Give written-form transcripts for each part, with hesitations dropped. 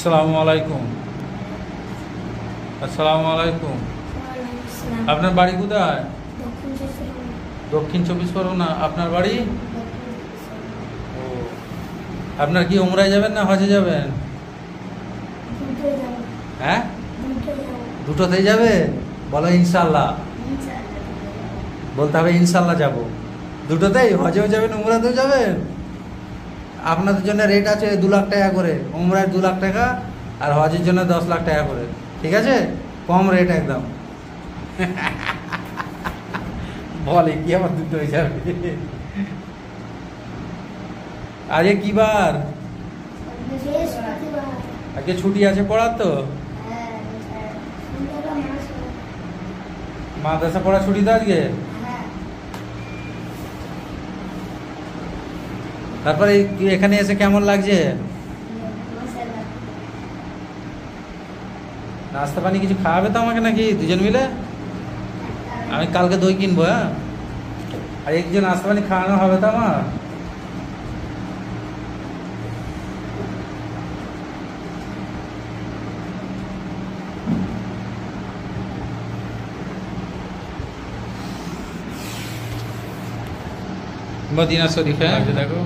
আসসালামু আলাইকুম। আসসালামু আলাইকুম। আপনার বাড়ি কোথায়? দক্ষিণ চব্বিশ পরগনা। আপনার বাড়ি? ও, আপনার কি উমরায় যাবেন না হজে যাবেন? হ্যাঁ, দুটোতেই যাবে। বলো ইনশাল্লাহ। বলতে হবে ইনশাল্লাহ যাব। দুটোতেই, হজেও যাবেন উমরাতেও যাবেন। আপনাদের জন্য রেট আছে 2 লাখ টাকা করে, উমরায় 2 লাখ টাকা আর হজের জন্য 10 লাখ টাকা করে। ঠিক আছে, কম রেট একদম। বলে কি আবার দুটো হয়ে যাবে। আজকে কি বার? আজকে ছুটি আছে পড়ার তো। মাদ্রাসা পড়া ছুটি তো আজকে। তারপরে এখানে এসে কেমন লাগছে? নাস্তা পানি কিছু খাওয়াবে তো আমাকে নাকি, দুজন মিলে? আমি কালকে দই কিনবো। হ্যাঁ, আর একজন নাস্তা পানি খাওয়ানো হবে তো আমার। মদিনা শরীফে দেখো।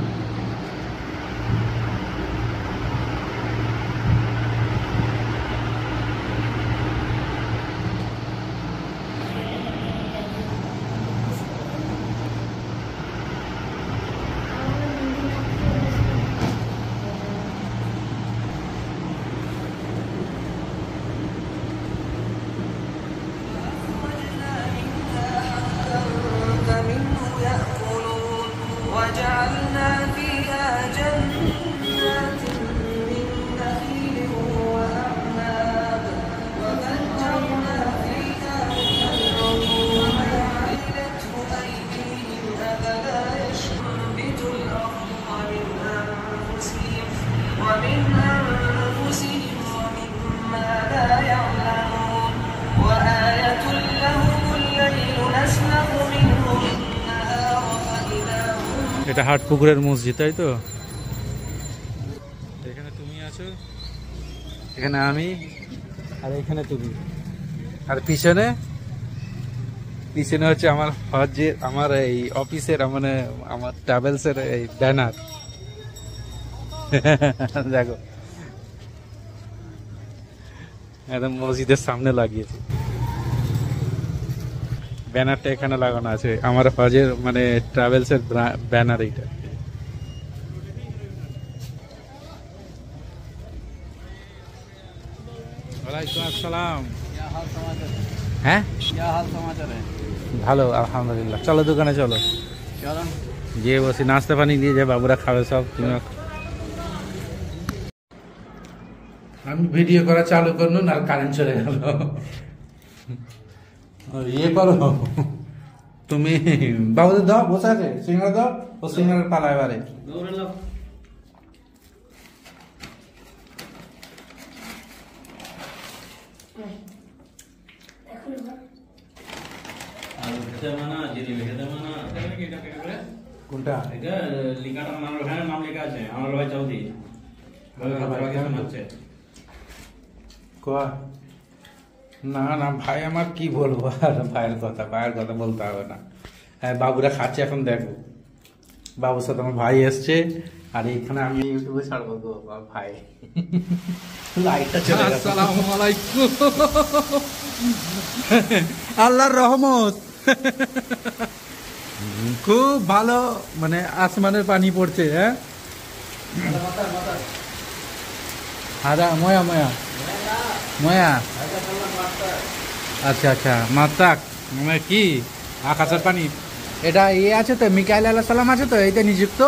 এটা হাটপুকুরের মসজিদ, তাই তো? এখানে তুমি আছো, এখানে আমি, আর এখানে তুমি, আর পিছনে হচ্ছে আমার হজের, আমার এই অফিসের, মানে আমার ট্রাভেলসের এই ব্যানার। দেখো, একদম মসজিদের সামনে লাগিয়েছি ব্যানারটা। এখানে লাগানো আছে আমার হজের, মানে ট্রাভেলসের ব্যানার। এইটা ওয়ালাইকুম আসসালাম। হ্যাঁ, ভালো আলহামদুলিল্লাহ। চলো দোকানে চলো, গিয়ে বসি, নাস্তা পানি দিয়ে যায়, বাবুরা খাবে সব। আমি ভিডিও করা চালু করুন আর কারেন্ট চলে গেল। ইয়ে করো তুমি, বাবুদের দাও, বসে আছে, সিঙ্গারা দাও, ও সিঙ্গারের পালা এবারে। কোনটা? নাম লেখা আছে আমার ভাই চৌধুরী। না না ভাই, আমার কি বলবো আর ভাইয়ের কথা বলতে হবে না। হ্যাঁ, বাবুরা খাচ্ছে এখন, দেখো বাবুর সাথে আমার ভাই এসছে, আর এখানে আমি ইউটিউবে ছাড়বো তো ভাই। লাইটটা চলে গেছে। আসসালামু আলাইকুম। আল্লাহর রহমত, খুব ভালো, মানে আসমানের পানি পড়ছে। হ্যাঁ, আদা ময়া ময়া ময়া। আচ্ছা আচ্ছা, মাত্রাক মানে কি আকাশের পানি। এটা ইয়ে আছে তো, মিকাইল আলাইহিস সালাম আছে তো, এইটা নিযুক্ত।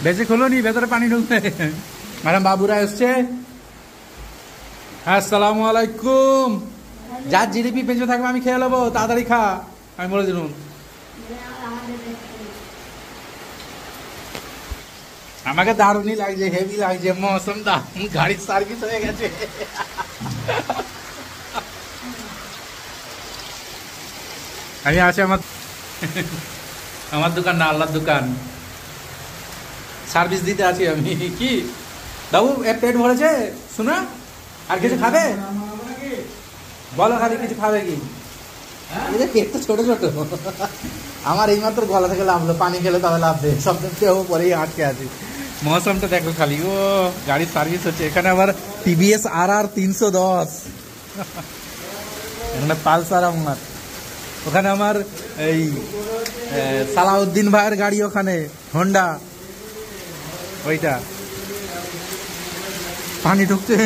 বেশি খোলো নি, ভেতরে পানি ঢুকবে। ম্যাডাম বাবুরা এসছে। আসসালামু আলাইকুম। যার জিডিপি বেঁচে থাকবে আমি খেয়ে নেবো, তাড়াতাড়ি খা, আমি বলে দিলুম। আমাকে দারুণই লাগছে, হেভি লাগছে, মৌসুম দারুণ, গাড়ির সার্ভিস হয়ে গেছে। আমি আছি আমার দোকান না, আল্লাহর দোকান, সার্ভিস দিতে আছি আমি। কি বাবু পেট ভরেছে? শোনা, আর কিছু খাবে? বলো খালি কিছু খাবে কি? পেট তো ছোট ছোট। আমার এইমাত্র গলা থেকে লাভলো, পানি খেলে তবে লাভবে, সব কেউ পরেই আটকে আছি। মৌসমটা দেখো খালি, ও গাড়ির সার্ভিস হচ্ছে এখানে। আবার টিভিএস RR 310, এখানে পালসার আমার। ওখানে আমার এই সালাউদ্দিন ভাইয়ের গাড়ি, ওখানে হোন্ডা, ওইটা। পানি ঢুকছে।